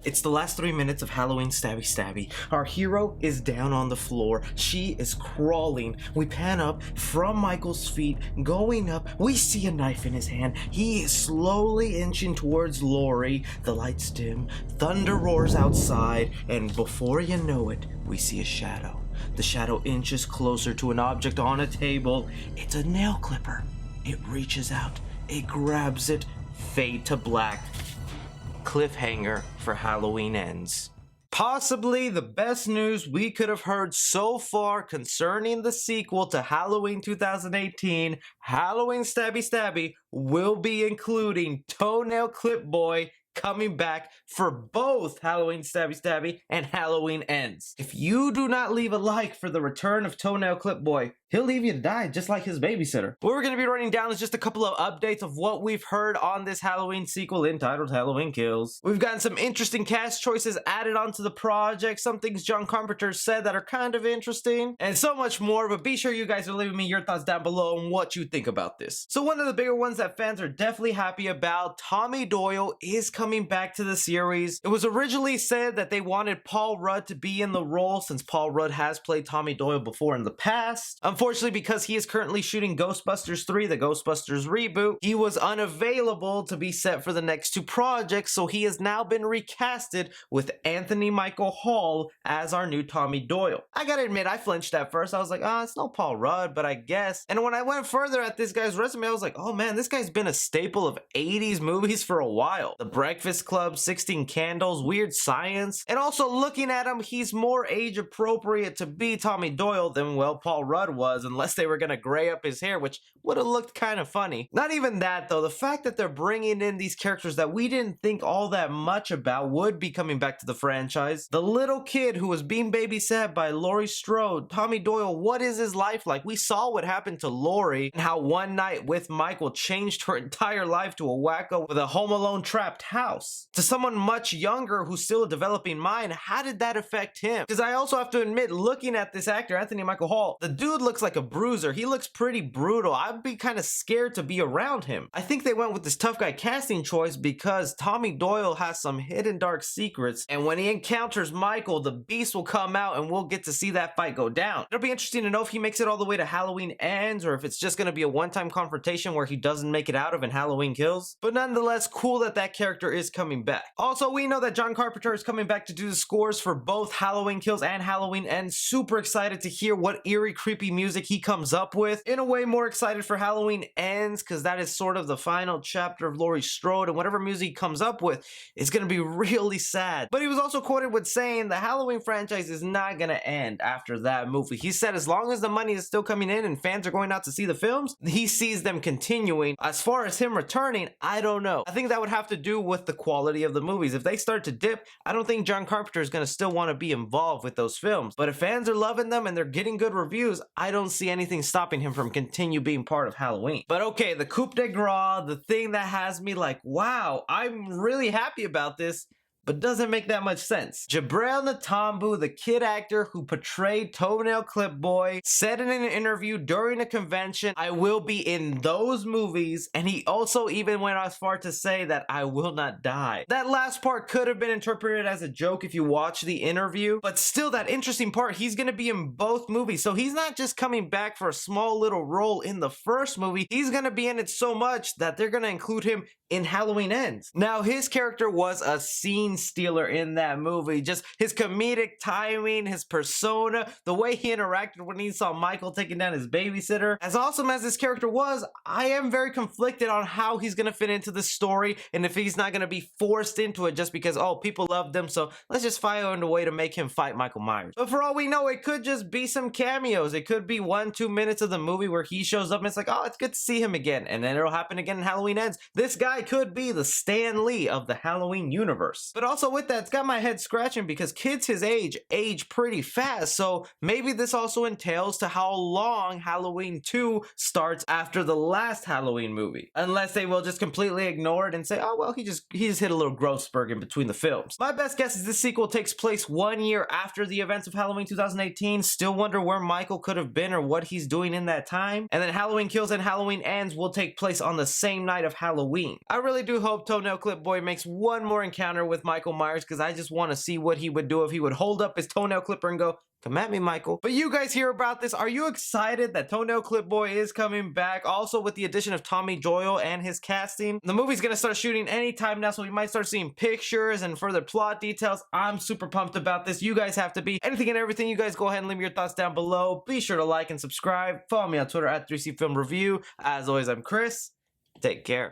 It's the last 3 minutes of Halloween Stabby Stabby. Our hero is down on the floor. She is crawling. We pan up from Michael's feet, going up. We see a knife in his hand. He is slowly inching towards Lori. The lights dim. Thunder roars outside. And before you know it, we see a shadow. The shadow inches closer to an object on a table. It's a nail clipper. It reaches out. It grabs it. Fade to black. Cliffhanger for Halloween Ends. Possibly the best news we could have heard so far concerning the sequel to Halloween 2018, Halloween Stabby Stabby, will be including Toenail Clip Boy coming back for both Halloween Stabby Stabby and Halloween Ends. If you do not leave a like for the return of Toenail Clip Boy, he'll leave you to die just like his babysitter. What we're going to be writing down is just a couple of updates of what we've heard on this Halloween sequel entitled Halloween Kills. We've gotten some interesting cast choices added onto the project, some things John Carpenter said that are kind of interesting, and so much more, but be sure you guys are leaving me your thoughts down below on what you think about this. So one of the bigger ones that fans are definitely happy about, Tommy Doyle is coming back to the series. It was originally said that they wanted Paul Rudd to be in the role since Paul Rudd has played Tommy Doyle before in the past. Unfortunately, because he is currently shooting Ghostbusters 3, the Ghostbusters reboot, he was unavailable to be set for the next two projects, so he has now been recasted with Anthony Michael Hall as our new Tommy Doyle. I gotta admit, I flinched at first. I was like, it's no Paul Rudd, but I guess. And when I went further at this guy's resume, I was like, oh man, this guy's been a staple of 80s movies for a while. The Breakfast Club, 16 Candles, Weird Science, and also looking at him, he's more age appropriate to be Tommy Doyle than, well, Paul Rudd was, unless they were gonna gray up his hair, which would have looked kind of funny. Not even that though, the fact that they're bringing in these characters that we didn't think all that much about would be coming back to the franchise. The little kid who was being babysat by Laurie Strode, Tommy Doyle, what is his life like? We saw what happened to Laurie and how one night with Michael changed her entire life to a wacko with a Home Alone trapped house. To someone much younger who's still a developing mind, how did that affect him? Because I also have to admit, looking at this actor, Anthony Michael Hall, the dude looks like a bruiser. He looks pretty brutal. I'd be kind of scared to be around him. I think they went with this tough guy casting choice because Tommy Doyle has some hidden dark secrets, and when he encounters Michael, the beast will come out and we'll get to see that fight go down. It'll be interesting to know if he makes it all the way to Halloween Ends or if it's just going to be a one-time confrontation where he doesn't make it out of in Halloween Kills. But nonetheless, cool that that character is coming back. Also, we know that John Carpenter is coming back to do the scores for both Halloween Kills and Halloween Ends. Super excited to hear what eerie, creepy music he comes up with. In a way, more excited for Halloween Ends because that is sort of the final chapter of Laurie Strode, and whatever music he comes up with is going to be really sad. But he was also quoted with saying the Halloween franchise is not going to end after that movie. He said as long as the money is still coming in and fans are going out to see the films, he sees them continuing. As far as him returning, I don't know. I think that would have to do with the quality of the movies. If they start to dip, I don't think John Carpenter is going to still want to be involved with those films. But if fans are loving them and they're getting good reviews, I don't see anything stopping him from continue being part of Halloween. But okay, the coup de grace, the thing that has me like, wow, I'm really happy about this, but doesn't make that much sense. Jibrail Nantambu, the kid actor who portrayed Toenail Clip Boy, said in an interview during a convention, I will be in those movies, and he also even went as far to say that I will not die. That last part could have been interpreted as a joke if you watch the interview, but still that interesting part, he's gonna be in both movies, so he's not just coming back for a small little role in the first movie, he's gonna be in it so much that they're gonna include him in Halloween Ends. Now, his character was a scene stealer in that movie. Just his comedic timing, his persona, the way he interacted when he saw Michael taking down his babysitter. As awesome as this character was, I am very conflicted on how he's gonna fit into the story and if he's not gonna be forced into it just because, oh, people love them, so let's just find a way to make him fight Michael Myers. But for all we know, it could just be some cameos. It could be 1-2 minutes of the movie where he shows up and it's like, oh, it's good to see him again. And then it'll happen again in Halloween Ends. This guy could be the Stan Lee of the Halloween universe. But But also with that, it's got my head scratching because kids his age pretty fast. So maybe this also entails to how long Halloween 2 starts after the last Halloween movie. Unless they will just completely ignore it and say, oh, well, he just hit a little growth spurt in between the films. My best guess is this sequel takes place 1 year after the events of Halloween 2018. Still wonder where Michael could have been or what he's doing in that time. And then Halloween Kills and Halloween Ends will take place on the same night of Halloween. I really do hope Toenail Clip Boy makes one more encounter with Michael Myers because I just want to see what he would do if he would hold up his toenail clipper and go, come at me, Michael. But you guys hear about this. Are you excited that Toenail Clip Boy is coming back? Also with the addition of Tommy Doyle and his casting. The movie's gonna start shooting anytime now, so we might start seeing pictures and further plot details. I'm super pumped about this. You guys have to be. Anything and everything, you guys go ahead and leave your thoughts down below. Be sure to like and subscribe. Follow me on Twitter at 3C Film Review. As always, I'm Chris. Take care.